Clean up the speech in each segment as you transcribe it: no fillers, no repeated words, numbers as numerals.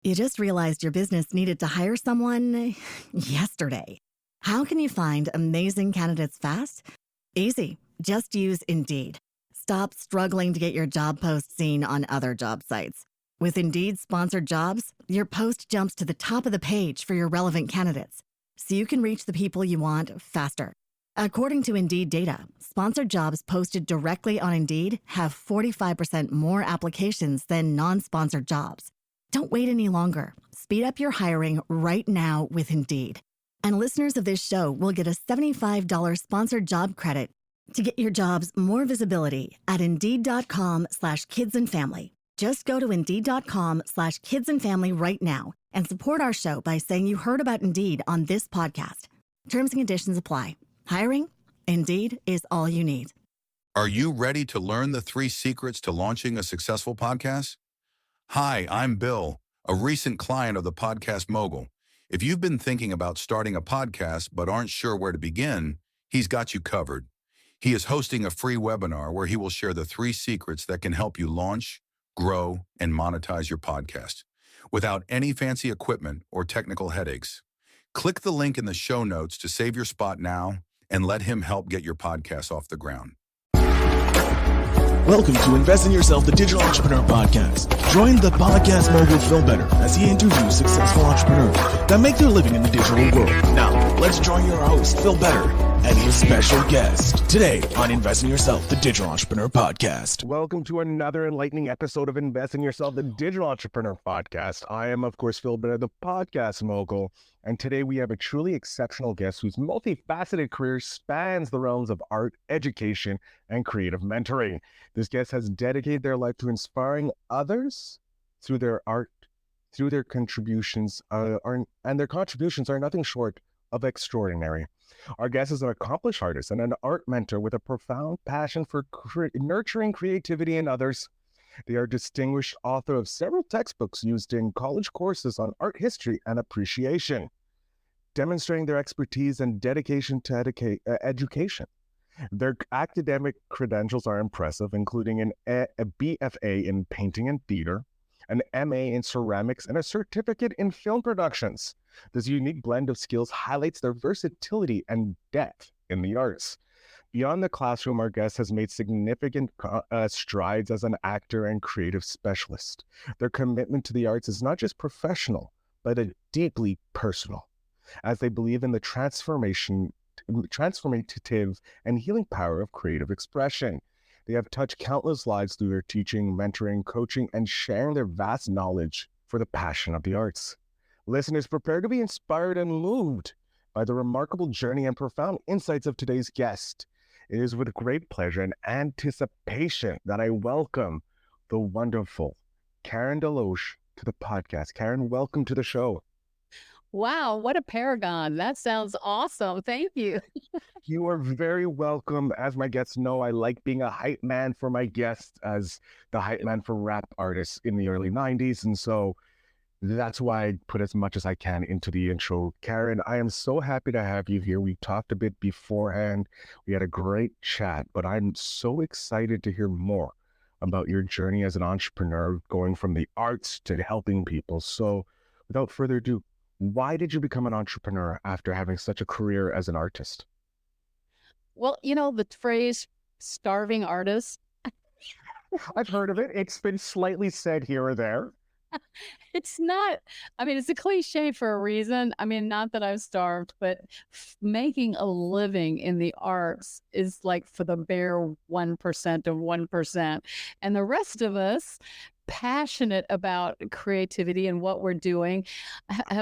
You just realized your business needed to hire someone yesterday. How can you find amazing candidates fast? Easy. Just use Indeed. Stop struggling to get your job post seen on other job sites. With Indeed sponsored jobs, your post jumps to the top of the page for your relevant candidates, so you can reach the people you want faster. According to Indeed data, sponsored jobs posted directly on Indeed have 45% more applications than non-sponsored jobs. Don't wait any longer. Speed up your hiring right now with Indeed. And listeners of this show will get a $75 sponsored job credit to get your jobs more visibility at Indeed.com/kidsandfamily. Just go to Indeed.com/kidsandfamily right now and support our show by saying you heard about Indeed on this podcast. Terms and conditions apply. Hiring? Indeed is all you need. Are you ready to learn the 3 secrets to launching a successful podcast? Hi, I'm Bill, a recent client of the Podcast Mogul. If you've been thinking about starting a podcast but aren't sure where to begin, he's got you covered. He is hosting a free webinar where he will share the 3 secrets that can help you launch, grow, and monetize your podcast without any fancy equipment or technical headaches. Click the link in the show notes to save your spot now and let him help get your podcast off the ground. Welcome to Invest in Yourself, the Digital Entrepreneur Podcast. Join the podcast mogul Phil Better as he interviews successful entrepreneurs that make their living in the digital world. Now, let's join your host, Phil Better, and his special guest today on Invest in Yourself, the Digital Entrepreneur Podcast. Welcome to another enlightening episode of Invest in Yourself, the Digital Entrepreneur Podcast. I am, of course, Phil Better, the podcast mogul. And today we have a truly exceptional guest whose multifaceted career spans the realms of art, education, and creative mentoring. This guest has dedicated their life to inspiring others through their art, through their contributions, and their contributions are nothing short of extraordinary. Our guest is an accomplished artist and an art mentor with a profound passion for nurturing creativity in others. They are distinguished author of several textbooks used in college courses on art history and appreciation, demonstrating their expertise and dedication to education. Their academic credentials are impressive, including a BFA in painting and theater, an MA in ceramics, and a certificate in film productions. This unique blend of skills highlights their versatility and depth in the arts. Beyond the classroom, our guest has made significant strides as an actor and creative specialist. Their commitment to the arts is not just professional, but deeply personal, as they believe in the transformative and healing power of creative expression. They have touched countless lives through their teaching, mentoring, coaching, and sharing their vast knowledge for the passion of the arts. Listeners, prepare to be inspired and moved by the remarkable journey and profound insights of today's guest. It is with great pleasure and anticipation that I welcome the wonderful Karen DeLoach to the podcast. Karen, welcome to the show. Wow, what a paragon. That sounds awesome. Thank you. You are very welcome. As my guests know, I like being a hype man for my guests as the hype man for rap artists in the early 90s. And so that's why I put as much as I can into the intro. Karen, I am so happy to have you here. We talked a bit beforehand. We had a great chat, but I'm so excited to hear more about your journey as an entrepreneur, going from the arts to helping people. So without further ado, why did you become an entrepreneur after having such a career as an artist? Well, the phrase starving artist. I've heard of it. It's been slightly said here or there. It's not, it's a cliche for a reason. Not that I've starved, but making a living in the arts is like for the bare 1% of 1%. And the rest of us, passionate about creativity and what we're doing,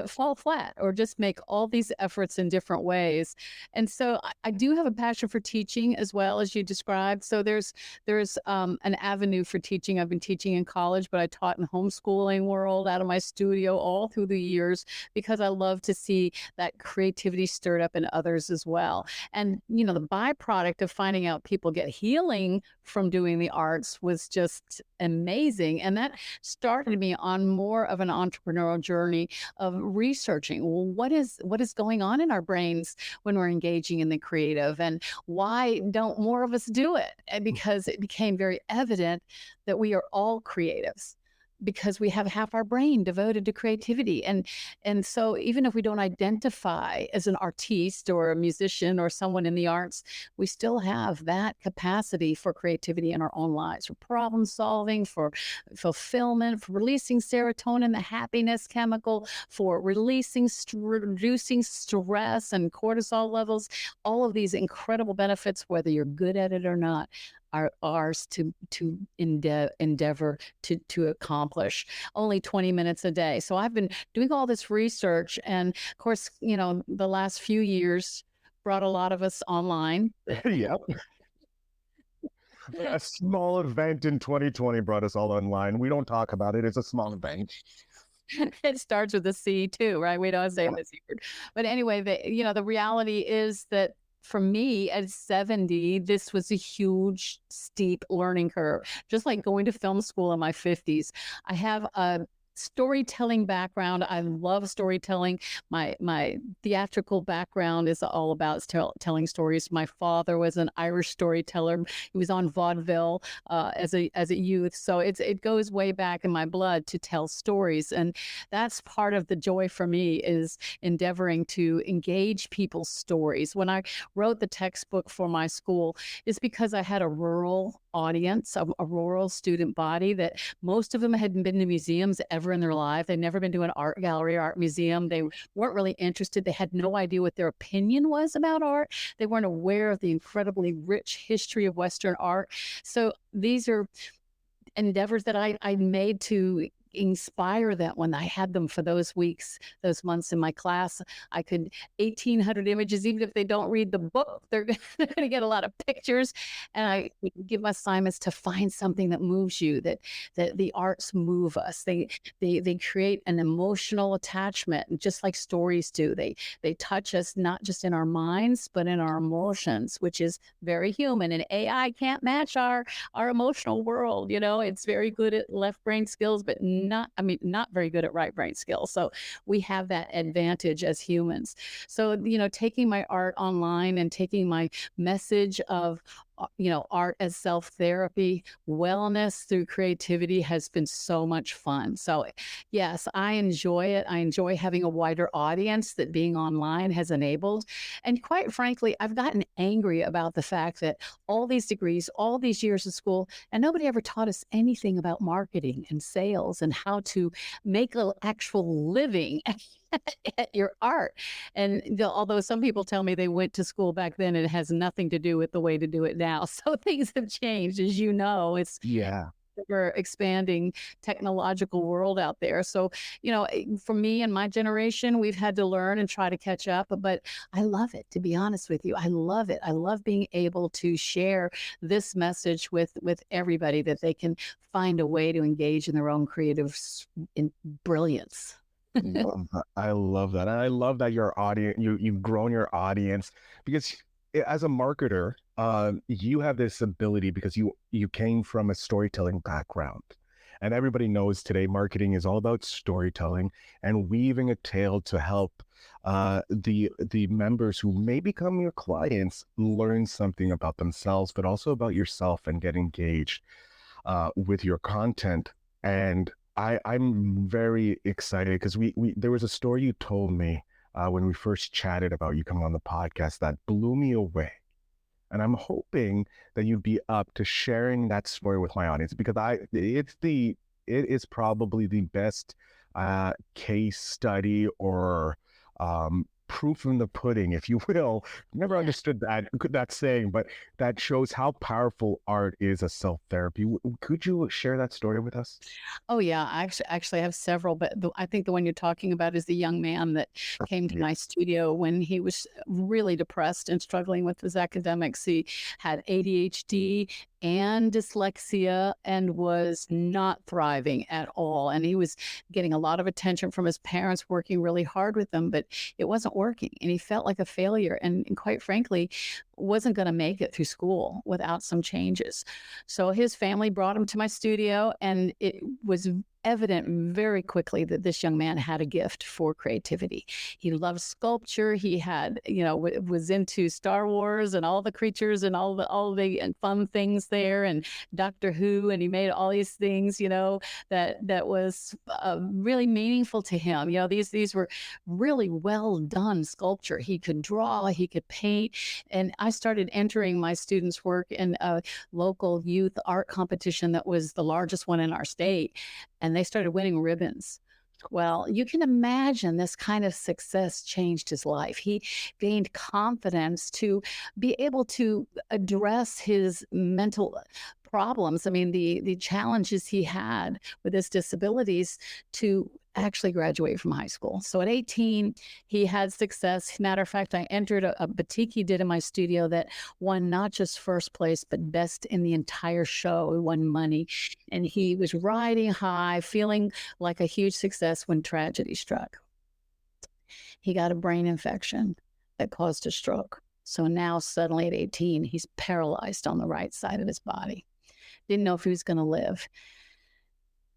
fall flat or just make all these efforts in different ways. And so I do have a passion for teaching as well, as you described. So there's an avenue for teaching. I've been teaching in college, but I taught in homeschooling world out of my studio all through the years because I love to see that creativity stirred up in others as well. And, the byproduct of finding out people get healing from doing the arts was just amazing. And that started me on more of an entrepreneurial journey of researching, well, what is going on in our brains when we're engaging in the creative, and why don't more of us do it? And because it became very evident that we are all creatives. because we have half our brain devoted to creativity. And so even if we don't identify as an artiste or a musician or someone in the arts, we still have that capacity for creativity in our own lives, for problem solving, for fulfillment, for releasing serotonin, the happiness chemical, for reducing stress and cortisol levels. All of these incredible benefits, whether you're good at it or not, are ours to endeavor to accomplish. Only 20 minutes a day. So I've been doing all this research, and of course, the last few years brought a lot of us online. Yep. A small event in 2020 brought us all online. We don't talk about it. It's a small event. It starts with a C too, right? We don't say the C word. But anyway, the reality is that for me at 70, this was a huge, steep learning curve. Just like going to film school in my 50s. I have a storytelling background. I love storytelling. My theatrical background is all about telling stories. My father was an Irish storyteller. He was on vaudeville as a youth, so it goes way back in my blood to tell stories, and that's part of the joy for me, is endeavoring to engage people's stories. When I wrote the textbook for my school, it's because I had a rural audience, a rural student body that most of them hadn't been to museums ever in their life. They'd never been to an art gallery or art museum. They weren't really interested. They had no idea what their opinion was about art. They weren't aware of the incredibly rich history of Western art. So these are endeavors that I made to inspire them. When I had them for those weeks, those months in my class, I could 1,800 images. Even if they don't read the book, they're going to get a lot of pictures. And I would give assignments to find something that moves you, that the arts move us. They create an emotional attachment, just like stories do. They touch us not just in our minds, but in our emotions, which is very human. And AI can't match our emotional world. It's very good at left brain skills, but not very good at right brain skills. So we have that advantage as humans. So, taking my art online and taking my message of art as self-therapy, wellness through creativity has been so much fun. So yes, I enjoy it. I enjoy having a wider audience that being online has enabled. And quite frankly, I've gotten angry about the fact that all these degrees, all these years of school, and nobody ever taught us anything about marketing and sales and how to make an actual living at your art. And although some people tell me they went to school back then, it has nothing to do with the way to do it now. So things have changed, as you know. It's ever expanding technological world out there. So, for me and my generation, we've had to learn and try to catch up, but I love it, to be honest with you. I love it. I love being able to share this message with everybody, that they can find a way to engage in their own creative brilliance. I love that. And I love that your audience, you've grown your audience, because as a marketer, you have this ability because you came from a storytelling background. And everybody knows today marketing is all about storytelling and weaving a tale to help the members who may become your clients learn something about themselves, but also about yourself, and get engaged with your content. And I'm very excited because there was a story you told me when we first chatted about you coming on the podcast that blew me away. And I'm hoping that you'd be up to sharing that story with my audience, because it is probably the best case study or proof in the pudding, if you will. Never understood that saying, but that shows how powerful art is as self-therapy. Could you share that story with us? Oh yeah, I actually have several, but I think the one you're talking about is the young man that came to my studio when he was really depressed and struggling with his academics. He had ADHD and dyslexia and was not thriving at all. And he was getting a lot of attention from his parents, working really hard with them, but it wasn't working. And he felt like a failure. And quite frankly, wasn't going to make it through school without some changes. So his family brought him to my studio, and it was evident very quickly that this young man had a gift for creativity. He loved sculpture. He had, was into Star Wars and all the creatures and all the fun things there, and Doctor Who, and he made all these things, that was really meaningful to him. These were really well done sculpture. He could draw, he could paint, and I started entering my students' work in a local youth art competition that was the largest one in our state. And they started winning ribbons. Well, you can imagine this kind of success changed his life. He gained confidence to be able to address his mental problems. I mean, the challenges he had with his disabilities, to actually graduate from high school. So at 18, he had success. Matter of fact, I entered a batik he did in my studio that won not just first place, but best in the entire show. He won money. And he was riding high, feeling like a huge success when tragedy struck. He got a brain infection that caused a stroke. So now suddenly at 18, he's paralyzed on the right side of his body. Didn't know if he was going to live.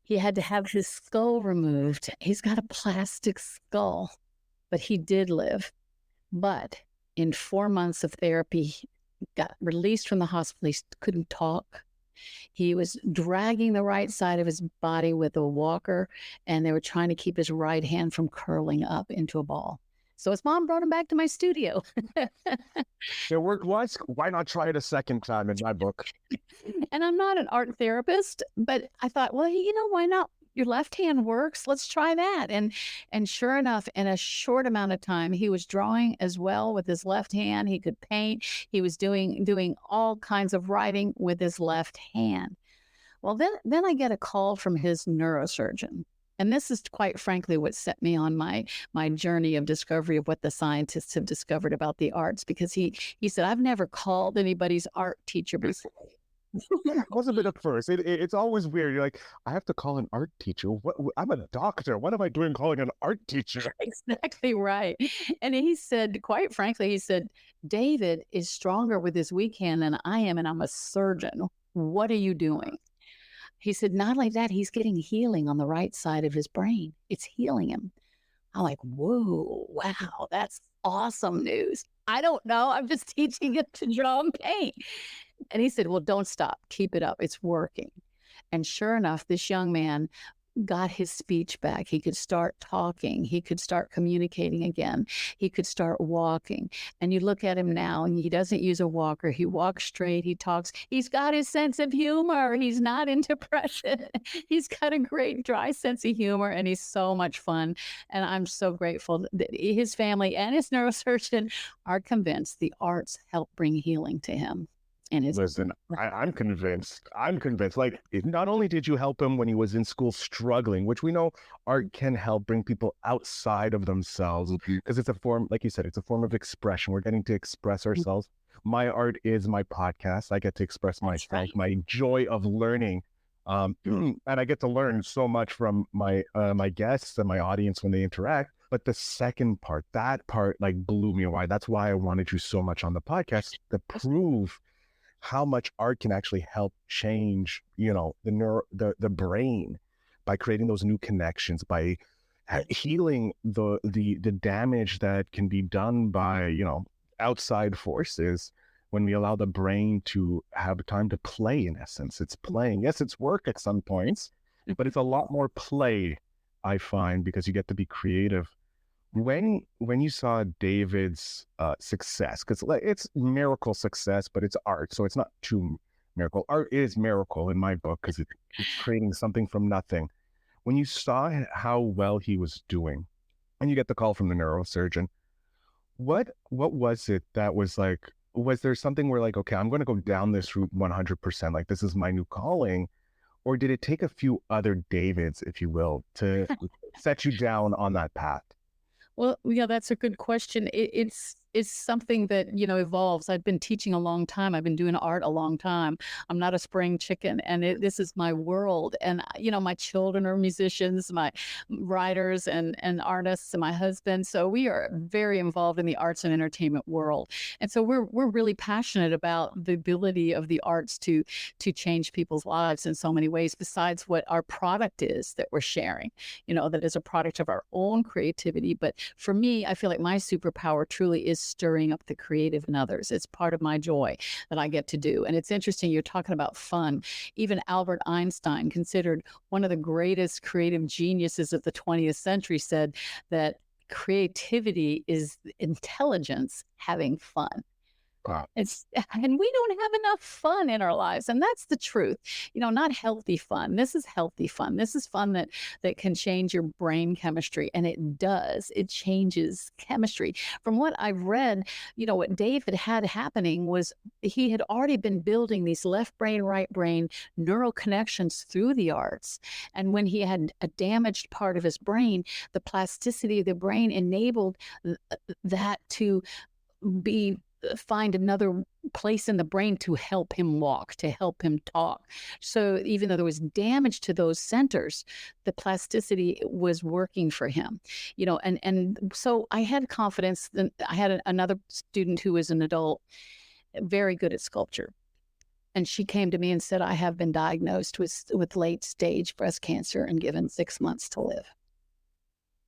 He had to have his skull removed. He's got a plastic skull, but he did live. But in 4 months of therapy, he got released from the hospital. He couldn't talk. He was dragging the right side of his body with a walker, and they were trying to keep his right hand from curling up into a ball. So his mom brought him back to my studio. It worked once. Why not try it a second time in my book? And I'm not an art therapist, but I thought, well, why not? Your left hand works. Let's try that. And sure enough, in a short amount of time, he was drawing as well with his left hand. He could paint. He was doing all kinds of writing with his left hand. Well, then I get a call from his neurosurgeon. And this is quite frankly what set me on my journey of discovery of what the scientists have discovered about the arts, because he said, I've never called anybody's art teacher before. It was a bit at first. It's always weird. You're like, I have to call an art teacher. I'm a doctor. What am I doing calling an art teacher? Exactly right. And he said, quite frankly, David is stronger with his weak hand than I am, and I'm a surgeon. What are you doing? He said, not only that, he's getting healing on the right side of his brain. It's healing him. I'm like, whoa, wow, that's awesome news. I don't know. I'm just teaching him to draw and paint. And he said, well, don't stop. Keep it up. It's working. And sure enough, this young man got his speech back. He could start talking. He could start communicating again. He could start walking. And you look at him now, and he doesn't use a walker. He walks straight. He talks. He's got his sense of humor. He's not in depression. He's got a great dry sense of humor, and he's so much fun. And I'm so grateful that his family and his neurosurgeon are convinced the arts help bring healing to him. Listen, I'm convinced. Like, not only did you help him when he was in school struggling, which we know art can help bring people outside of themselves, because it's a form, like you said, it's a form of expression. We're getting to express ourselves. My art is my podcast. I get to express myself, my joy of learning. And I get to learn so much from my guests and my audience when they interact. But the second part, that part like blew me away. That's why I wanted you so much on the podcast, to prove how much art can actually help change, the brain, by creating those new connections, by healing the damage that can be done by, outside forces. When we allow the brain to have time to play, in essence, it's playing. Yes, it's work at some points, but it's a lot more play, I find, because you get to be creative. When you saw David's success, because it's miracle success, but it's art, so it's not too miracle. Art is miracle in my book, because it's creating something from nothing. When you saw how well he was doing, and you get the call from the neurosurgeon, what was it that was like? Was there something where like, okay, I'm going to go down this route 100%, like this is my new calling? Or did it take a few other Davids, if you will, to set you down on that path? Well, yeah, that's a good question. It's is something that, evolves. I've been teaching a long time. I've been doing art a long time. I'm not a spring chicken, and this is my world. And, my children are musicians, my writers and artists, and my husband. So we are very involved in the arts and entertainment world. And so we're really passionate about the ability of the arts to change people's lives in so many ways, besides what our product is that we're sharing, that is a product of our own creativity. But for me, I feel like my superpower truly is stirring up the creative in others. It's part of my joy that I get to do. And it's interesting, you're talking about fun. Even Albert Einstein, considered one of the greatest creative geniuses of the 20th century, said that creativity is intelligence having fun. Wow. And we don't have enough fun in our lives. And that's the truth. Not healthy fun. This is healthy fun. This is fun that can change your brain chemistry. And it does. It changes chemistry. From what I've read, what David had happening was he had already been building these left brain, right brain neural connections through the arts. And when he had a damaged part of his brain, the plasticity of the brain enabled that to find another place in the brain to help him walk, to help him talk. So even though there was damage to those centers, the plasticity was working for him, and so I had confidence. That I had another student who was an adult, very good at sculpture. And she came to me and said, I have been diagnosed with late stage breast cancer and given 6 months to live.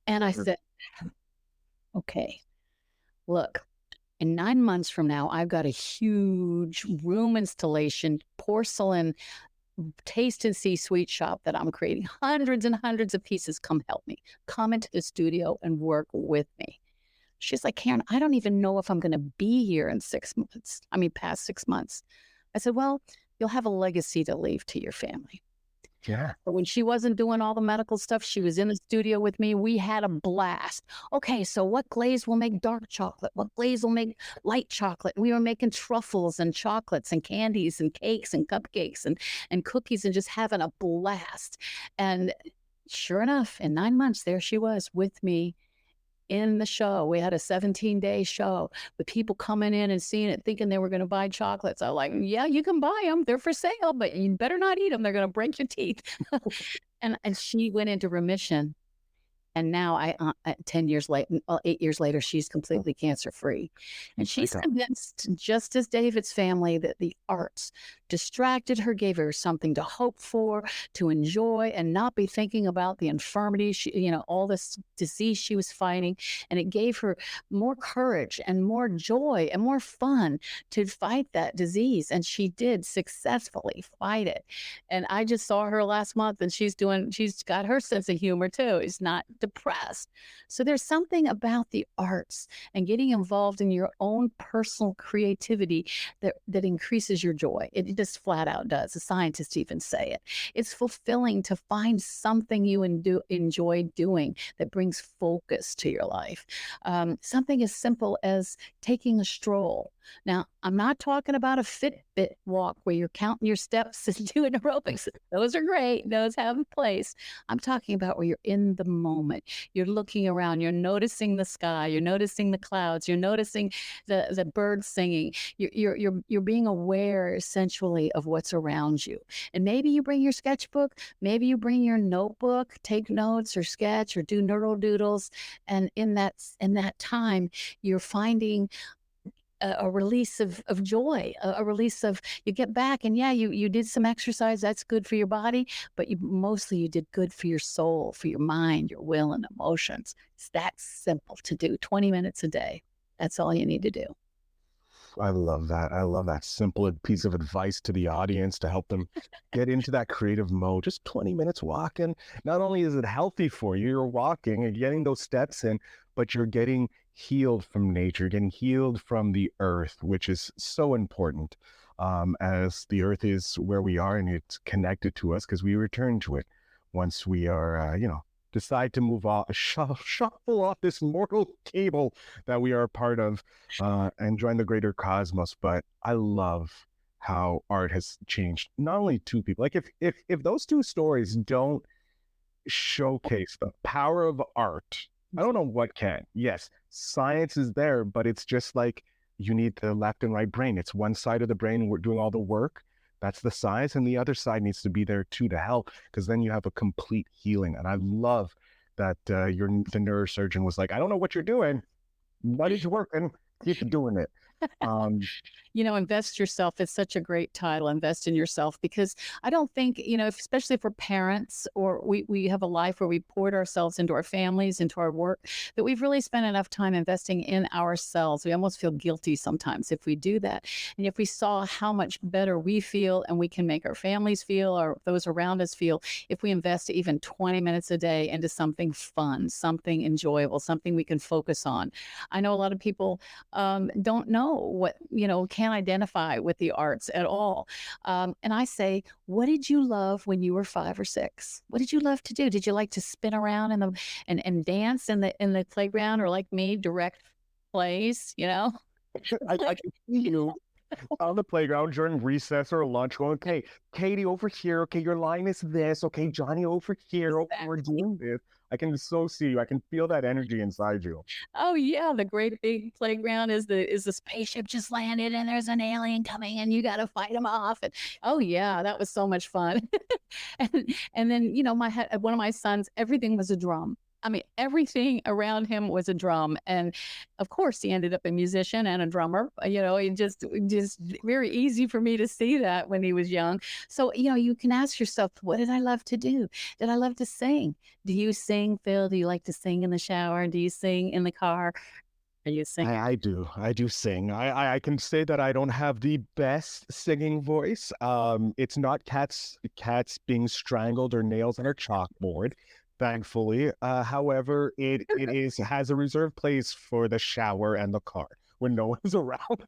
And I said, okay, look, in 9 months from now, I've got a huge room installation, porcelain, taste and see sweet shop that I'm creating. Hundreds and hundreds of pieces. Come help me. Come into the studio and work with me. She's like, Karen, I don't even know if I'm going to be here in 6 months. Past 6 months. I said, well, you'll have a legacy to leave to your family. Yeah. But when she wasn't doing all the medical stuff, she was in the studio with me. We had a blast. Okay, so what glaze will make dark chocolate? What glaze will make light chocolate? We were making truffles and chocolates and candies and cakes and cupcakes and cookies and just having a blast. And sure enough, in 9 months, there she was with me in the show. We had a 17-day show with people coming in and seeing it, thinking they were going to buy chocolates. I was like, yeah, you can buy them. They're for sale, but you better not eat them. They're going to break your teeth. and she went into remission. And now 8 years later, she's completely cancer-free. And she's convinced, just as David's family, that the arts distracted her, gave her something to hope for, to enjoy, and not be thinking about the infirmity, all this disease she was fighting. And it gave her more courage and more joy and more fun to fight that disease. And she did successfully fight it. And I just saw her last month, and she's got her sense of humor too. It's not depressed. So there's something about the arts and getting involved in your own personal creativity that increases your joy. It just flat out does. The scientists even say it. It's fulfilling to find something you enjoy doing that brings focus to your life. Something as simple as taking a stroll. Now, I'm not talking about a Fitbit walk where you're counting your steps and doing aerobics. Those are great. Those have a place. I'm talking about where you're in the moment. You're looking around. You're noticing the sky. You're noticing the clouds. You're noticing the birds singing. You're being aware, essentially, of what's around you. And maybe you bring your sketchbook. Maybe you bring your notebook, take notes or sketch or do neural doodles. And in that time, you're finding a release of joy, a release of, you get back and you did some exercise. That's good for your body, but mostly you did good for your soul, for your mind, your will and emotions. It's that simple to do. 20 minutes a day. That's all you need to do. I love that. I love that simple piece of advice to the audience to help them get into that creative mode. Just 20 minutes walking. Not only is it healthy for you, you're walking and getting those steps in, but you're getting healed from nature, getting healed from the earth, which is so important, as the earth is where we are and it's connected to us because we return to it once we are, decide to move off, shuffle off this mortal cable that we are a part of, and join the greater cosmos. But I love how art has changed not only two people. Like if those two stories don't showcase the power of art I don't know what can. Yes, science is there, but it's just like you need the left and right brain. It's one side of the brain we're doing all the work. That's the science, and the other side needs to be there too to help, because then you have a complete healing. And I love that the neurosurgeon was like, I don't know what you're doing, but it's working. Keep doing it. Invest yourself is such a great title, invest in yourself, because I don't think, especially for parents, or we have a life where we poured ourselves into our families, into our work, that we've really spent enough time investing in ourselves. We almost feel guilty sometimes if we do that. And if we saw how much better we feel and we can make our families feel, or those around us feel, if we invest even 20 minutes a day into something fun, something enjoyable, something we can focus on. I know a lot of people don't know what, can't identify with the arts at all. And I say, what did you love when you were 5 or 6? What did you love to do? Did you like to spin around and dance in the playground, or like me, direct plays, I can see you on the playground during recess or lunch going, okay, Katie over here. Okay, your line is this. Okay, Johnny over here. Okay, we're doing this. I can so see you. I can feel that energy inside you. Oh yeah, the great big playground is the spaceship just landed and there's an alien coming and you got to fight him off. And oh yeah, that was so much fun. and then one of my sons, everything was a drum. I mean, everything around him was a drum. And of course, he ended up a musician and a drummer. It just very easy for me to see that when he was young. So, you can ask yourself, what did I love to do? Did I love to sing? Do you sing, Phil? Do you like to sing in the shower? Do you sing in the car? Are you singing? I do. I do sing. I can say that I don't have the best singing voice. It's not cats being strangled or nails on a chalkboard, thankfully. However, it has a reserved place for the shower and the car when no one's around.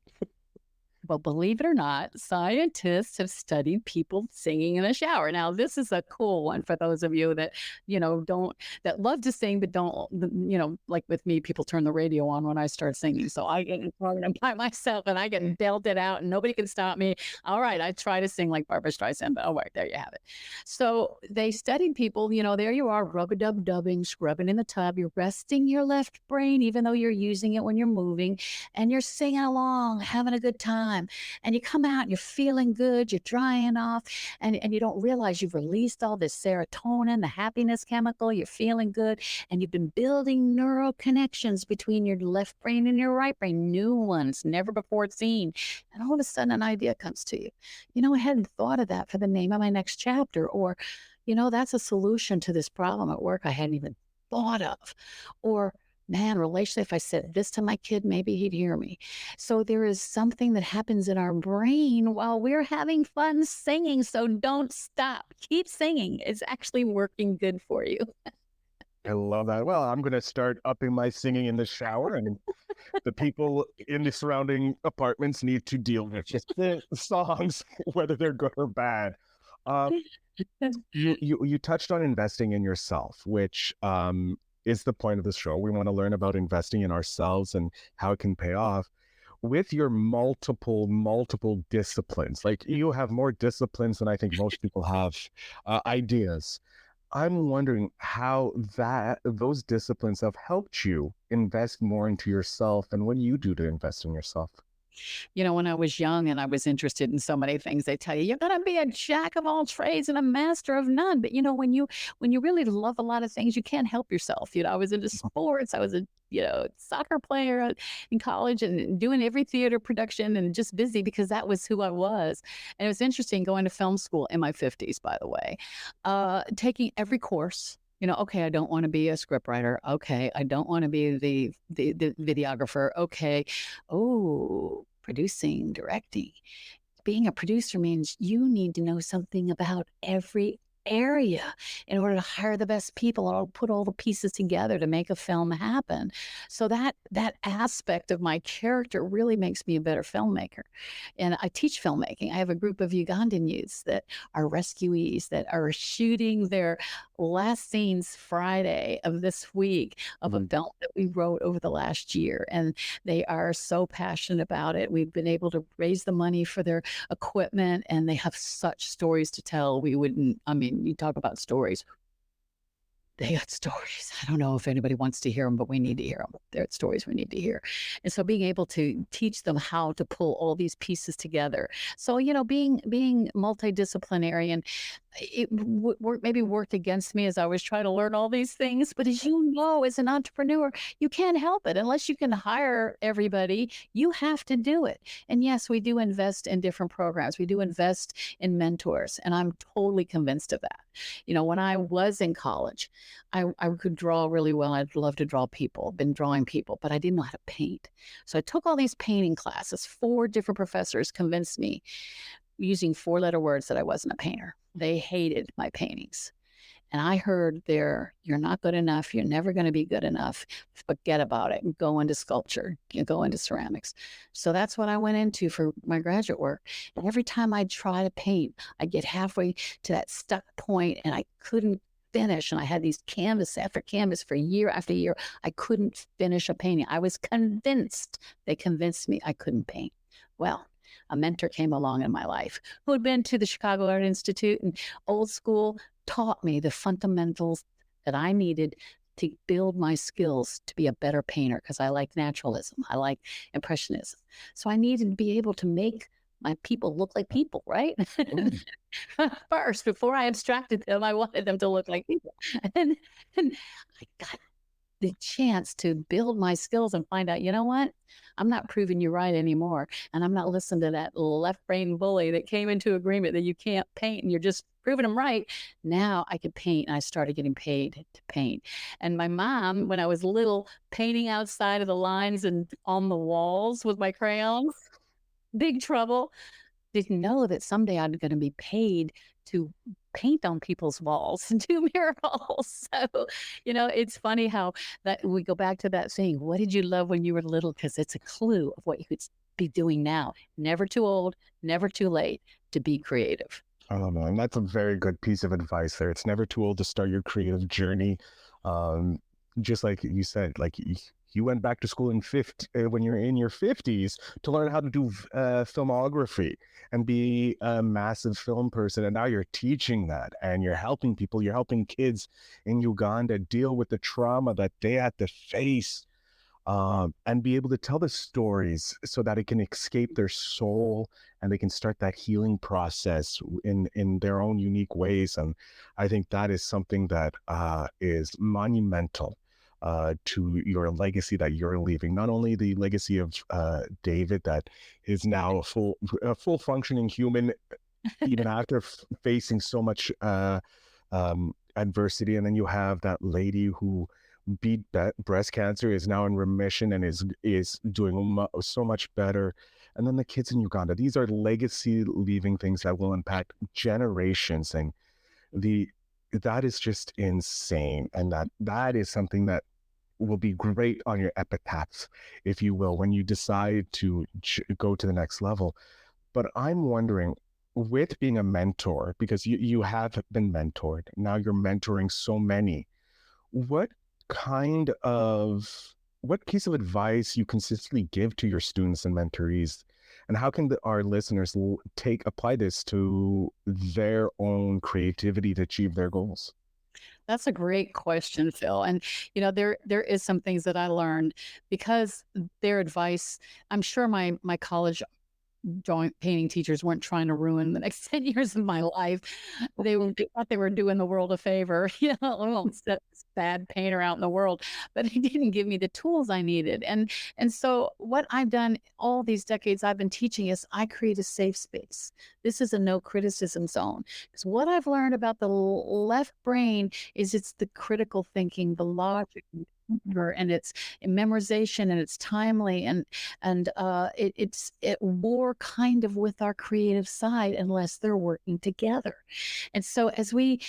Well, believe it or not, scientists have studied people singing in the shower. Now, this is a cool one for those of you that, that love to sing, but don't, like with me, people turn the radio on when I start singing. So I get in program by myself and I get belted out and nobody can stop me. All right, I try to sing like Barbara Streisand, but all right, there you have it. So they studied people, there you are, rub-a-dub-dubbing, scrubbing in the tub. You're resting your left brain, even though you're using it when you're moving, and you're singing along, having a good time. And you come out and you're feeling good, you're drying off, and you don't realize you've released all this serotonin, the happiness chemical, you're feeling good, and you've been building neural connections between your left brain and your right brain, new ones, never before seen. And all of a sudden an idea comes to you. I hadn't thought of that for the name of my next chapter, or, that's a solution to this problem at work I hadn't even thought of. Or, man, relationally, if I said this to my kid, maybe he'd hear me. So there is something that happens in our brain while we're having fun singing. So don't stop. Keep singing. It's actually working good for you. I love that. Well, I'm going to start upping my singing in the shower, and the people in the surrounding apartments need to deal with just the songs, whether they're good or bad. You touched on investing in yourself, which is the point of the show. We want to learn about investing in ourselves and how it can pay off. With your multiple disciplines, like you have more disciplines than I think most people have ideas. I'm wondering how those disciplines have helped you invest more into yourself, and what do you do to invest in yourself? When I was young and I was interested in so many things, they tell you, you're going to be a jack of all trades and a master of none. But, when you really love a lot of things, you can't help yourself. I was into sports. I was a, soccer player in college and doing every theater production and just busy because that was who I was. And it was interesting going to film school in my 50s, by the way, taking every course. Okay, I don't want to be a scriptwriter. Okay, I don't want to be the videographer. Okay, producing, directing. Being a producer means you need to know something about every area in order to hire the best people or put all the pieces together to make a film happen. So that aspect of my character really makes me a better filmmaker. And I teach filmmaking. I have a group of Ugandan youths that are rescuees that are shooting their last scenes Friday of this week of a film that we wrote over the last year. And they are so passionate about it. We've been able to raise the money for their equipment, and they have such stories to tell. You talk about stories. they got stories. I don't know if anybody wants to hear them, but we need to hear them. They're stories we need to hear. And so being able to teach them how to pull all these pieces together. So, being multidisciplinary, and it maybe worked against me as I was trying to learn all these things. But as you know, as an entrepreneur, you can't help it unless you can hire everybody. You have to do it. And yes, we do invest in different programs. We do invest in mentors. And I'm totally convinced of that. When I was in college, I could draw really well. I'd love to draw people, been drawing people, but I didn't know how to paint. So I took all these painting classes. 4 different professors convinced me using 4-letter words that I wasn't a painter. They hated my paintings. And I heard you're not good enough. You're never going to be good enough. Forget about it and go into sculpture, go into ceramics. So that's what I went into for my graduate work. And every time I'd try to paint, I'd get halfway to that stuck point and I couldn't finish. And I had these canvas after canvas for year after year. I couldn't finish a painting. I was convinced. They convinced me I couldn't paint. Well, a mentor came along in my life who had been to the Chicago Art Institute and old school, taught me the fundamentals that I needed to build my skills to be a better painter, because I like naturalism. I like impressionism. So I needed to be able to make my people look like people, right? First, before I abstracted them, I wanted them to look like people. And I got the chance to build my skills and find out, you know what? I'm not proving you right anymore. And I'm not listening to that left brain bully that came into agreement that you can't paint and you're just proving them right. Now I could paint. And I started getting paid to paint. And my mom, when I was little, painting outside of the lines and on the walls with my crayons, big trouble. Didn't know that someday I'm going to be paid to paint on people's walls and do murals. So, it's funny how that we go back to that saying, what did you love when you were little? Because it's a clue of what you could be doing now. Never too old, never too late to be creative. Oh, no, and that's a very good piece of advice there. It's never too old to start your creative journey. Just like you said, like you went back to school when you're in your 50s to learn how to do filmography and be a massive film person. And now you're teaching that and you're helping people. You're helping kids in Uganda deal with the trauma that they had to face and be able to tell the stories so that it can escape their soul and they can start that healing process in their own unique ways. And I think that is something that is monumental to your legacy that you're leaving. Not only the legacy of David, that is now a full functioning human, even after facing so much adversity. And then you have that lady who beat breast cancer, is now in remission and is doing so much better. And then the kids in Uganda, these are legacy leaving things that will impact generations. And that is just insane. And that is something that will be great on your epitaphs, if you will, when you decide to go to the next level. But I'm wondering, with being a mentor, because you have been mentored, now you're mentoring so many, what piece of advice you consistently give to your students and mentorees, and how can our listeners apply this to their own creativity to achieve their goals? That's a great question, Phil. And there is some things that I learned because their advice. I'm sure my college drawing painting teachers weren't trying to ruin the next 10 years of my life. They thought they were doing the world a favor, instead bad painter out in the world, but he didn't give me the tools I needed. And so what I've done all these decades I've been teaching is I create a safe space. This is a no criticism zone. Because what I've learned about the left brain is it's the critical thinking, the logic, and it's memorization, and it's timely, and it's at war kind of with our creative side unless they're working together. And so as we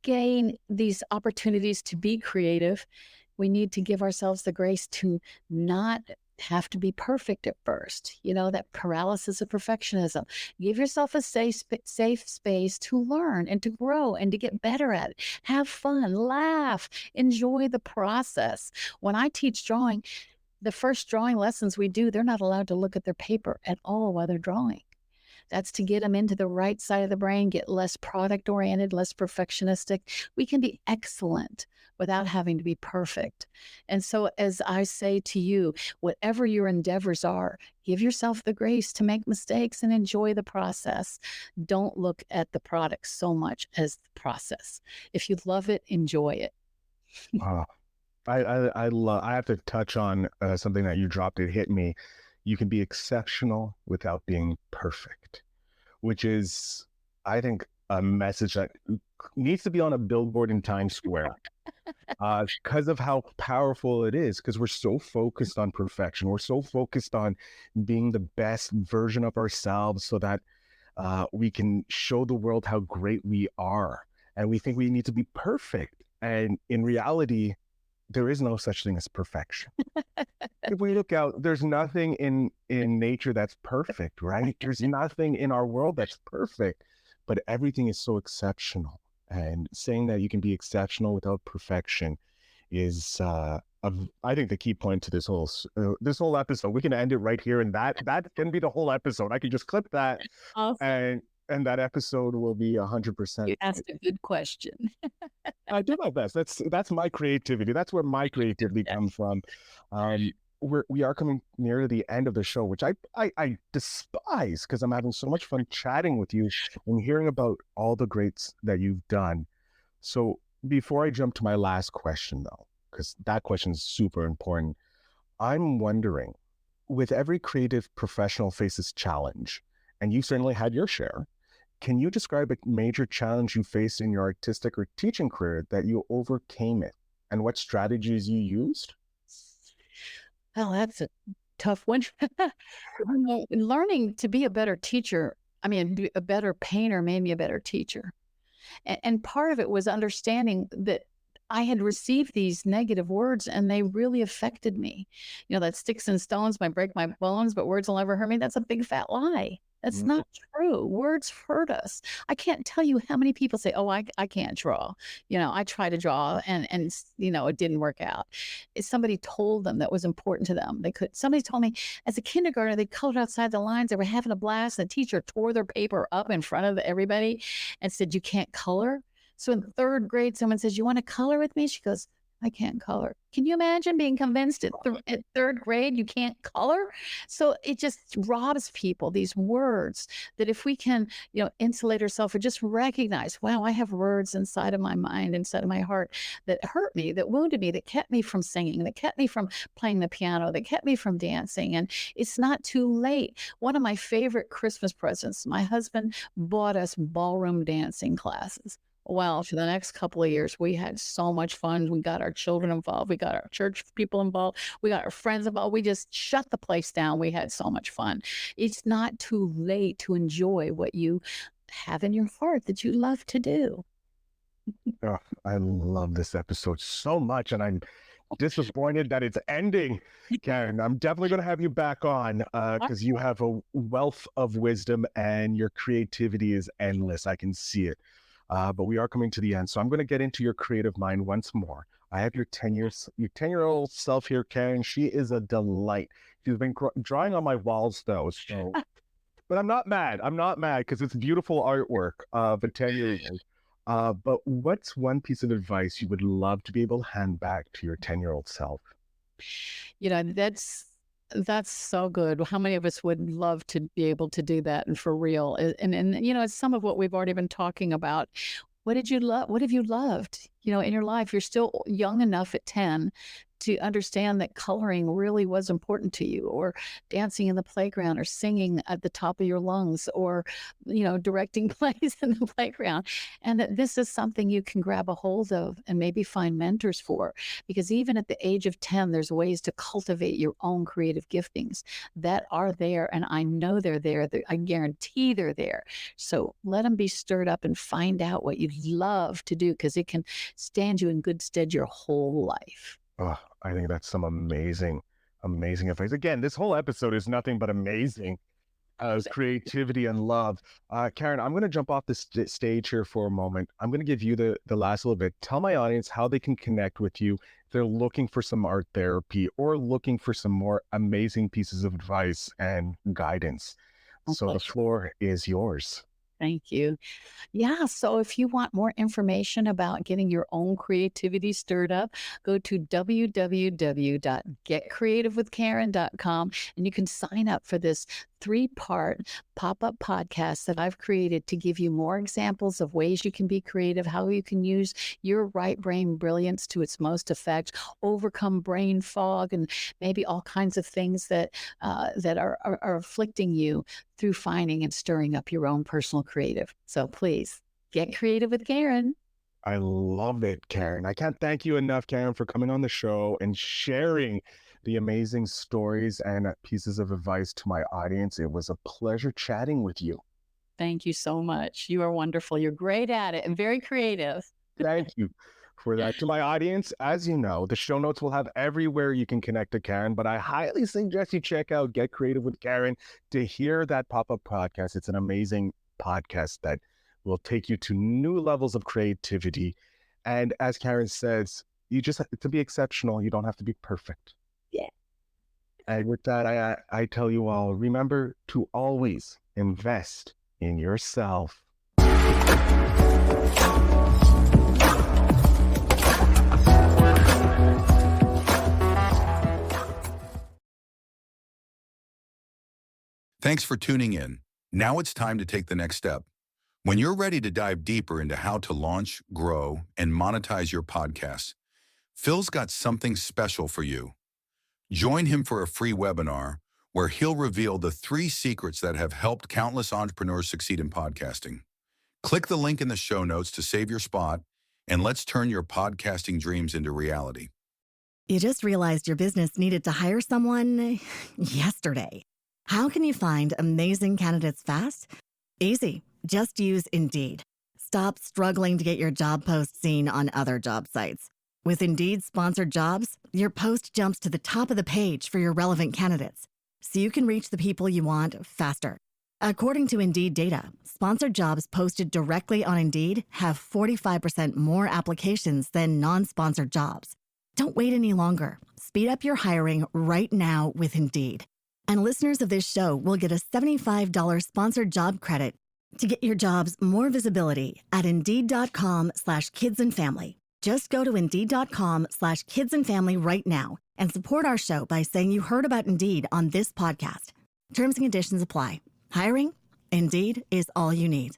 gain these opportunities to be creative, we need to give ourselves the grace to not have to be perfect at first. That paralysis of perfectionism. Give yourself a safe space to learn and to grow and to get better at it. Have fun, laugh, enjoy the process. When I teach drawing, the first drawing lessons we do, they're not allowed to look at their paper at all while they're drawing. That's to get them into the right side of the brain, get less product oriented, less perfectionistic. We can be excellent without having to be perfect. And so, as I say to you, whatever your endeavors are, give yourself the grace to make mistakes and enjoy the process. Don't look at the product so much as the process. If you love it, enjoy it. Wow. I have to touch on something that you dropped. It hit me. You can be exceptional without being perfect, which is, I think, a message that needs to be on a billboard in Times Square because of how powerful it is. Because we're so focused on perfection. We're so focused on being the best version of ourselves so that we can show the world how great we are. And we think we need to be perfect. And in reality, there is no such thing as perfection. If we look out, there's nothing in nature that's perfect, right? There's nothing in our world that's perfect, but everything is so exceptional. And saying that you can be exceptional without perfection is, I think, the key point to this whole episode. We can end it right here, and that can be the whole episode. I can just clip that, Awesome. and that episode will be 100%. You asked a good question. I do my best. That's my creativity. That's where my creativity comes from. We are coming near to the end of the show, which I despise because I'm having so much fun chatting with you and hearing about all the greats that you've done. So before I jump to my last question, though, because that question is super important, I'm wondering, with every creative professional faces challenge, and you certainly had your share, can you describe a major challenge you faced in your artistic or teaching career that you overcame it, and what strategies you used? Well, that's a tough one. Learning to be a better teacher, a better painter made me a better teacher. And part of it was understanding that I had received these negative words and they really affected me. That sticks and stones might break my bones, but words will never hurt me. That's a big fat lie. That's not true. Words hurt us. I can't tell you how many people say, oh, I can't draw. I try to draw and it didn't work out. If somebody told them that was important to them, somebody told me as a kindergartner, they colored outside the lines. They were having a blast. The teacher tore their paper up in front of everybody and said, you can't color. So in third grade, someone says, you want to color with me? She goes, I can't color. Can you imagine being convinced at third grade you can't color? So it just robs people, these words, that if we can, insulate ourselves or just recognize, wow, I have words inside of my mind, inside of my heart that hurt me, that wounded me, that kept me from singing, that kept me from playing the piano, that kept me from dancing. And it's not too late. One of my favorite Christmas presents, my husband bought us ballroom dancing classes. Well, for the next couple of years, we had so much fun. We got our children involved. We got our church people involved. We got our friends involved. We just shut the place down. We had so much fun. It's not too late to enjoy what you have in your heart that you love to do. Oh, I love this episode so much, and I'm disappointed that it's ending, Karen. I'm definitely going to have you back on because you have a wealth of wisdom and your creativity is endless. I can see it. But we are coming to the end. So I'm going to get into your creative mind once more. I have your 10-year-old self here, Karen. She is a delight. She's been drawing on my walls, though. So, but I'm not mad. I'm not mad because it's beautiful artwork of a 10-year-old. But what's one piece of advice you would love to be able to hand back to your 10-year-old self? That's so good. How many of us would love to be able to do that and for real? And it's some of what we've already been talking about. What did you love? What have you loved, in your life? You're still young enough at 10 to understand that coloring really was important to you, or dancing in the playground, or singing at the top of your lungs, or, directing plays in the playground. And that this is something you can grab a hold of and maybe find mentors for, because even at the age of 10, there's ways to cultivate your own creative giftings that are there. And I know they're there. I guarantee they're there. So let them be stirred up and find out what you love to do, because it can stand you in good stead your whole life. Oh, I think that's some amazing advice. Again, this whole episode is nothing but amazing creativity and love. Karen, I'm going to jump off the stage here for a moment. I'm going to give you the last little bit. Tell my audience how they can connect with you if they're looking for some art therapy or looking for some more amazing pieces of advice and guidance. So the floor is yours. Thank you. Yeah. So if you want more information about getting your own creativity stirred up, go to www.getcreativewithkaren.com and you can sign up for this 3-part pop-up podcast that I've created to give you more examples of ways you can be creative, how you can use your right brain brilliance to its most effect, overcome brain fog, and maybe all kinds of things that are afflicting you through finding and stirring up your own personal creative. So please get creative with Karen. I love it, Karen. I can't thank you enough, Karen, for coming on the show and sharing the amazing stories and pieces of advice to my audience. It was a pleasure chatting with you. Thank you so much. You are wonderful. You're great at it and very creative. Thank you for that. To my audience, as you know, the show notes will have everywhere you can connect to Karen, but I highly suggest you check out Get Creative with Karen to hear that pop-up podcast. It's an amazing podcast that will take you to new levels of creativity. And as Karen says, you just have to be exceptional. You don't have to be perfect. Yeah. And with that, I tell you all, remember to always invest in yourself. Thanks for tuning in. Now it's time to take the next step. When you're ready to dive deeper into how to launch, grow, and monetize your podcast, Phil's got something special for you. Join him for a free webinar where he'll reveal the 3 secrets that have helped countless entrepreneurs succeed in podcasting. Click the link in the show notes to save your spot, and let's turn your podcasting dreams into reality. You just realized your business needed to hire someone yesterday. How can you find amazing candidates fast? Easy. Just use Indeed. Stop struggling to get your job post seen on other job sites. With Indeed sponsored jobs, your post jumps to the top of the page for your relevant candidates, so you can reach the people you want faster. According to Indeed data, sponsored jobs posted directly on Indeed have 45% more applications than non-sponsored jobs. Don't wait any longer. Speed up your hiring right now with Indeed. And listeners of this show will get a $75 sponsored job credit to get your jobs more visibility at Indeed.com/kidsandfamily. Just go to Indeed.com/kidsandfamily right now and support our show by saying you heard about Indeed on this podcast. Terms and conditions apply. Hiring? Indeed is all you need.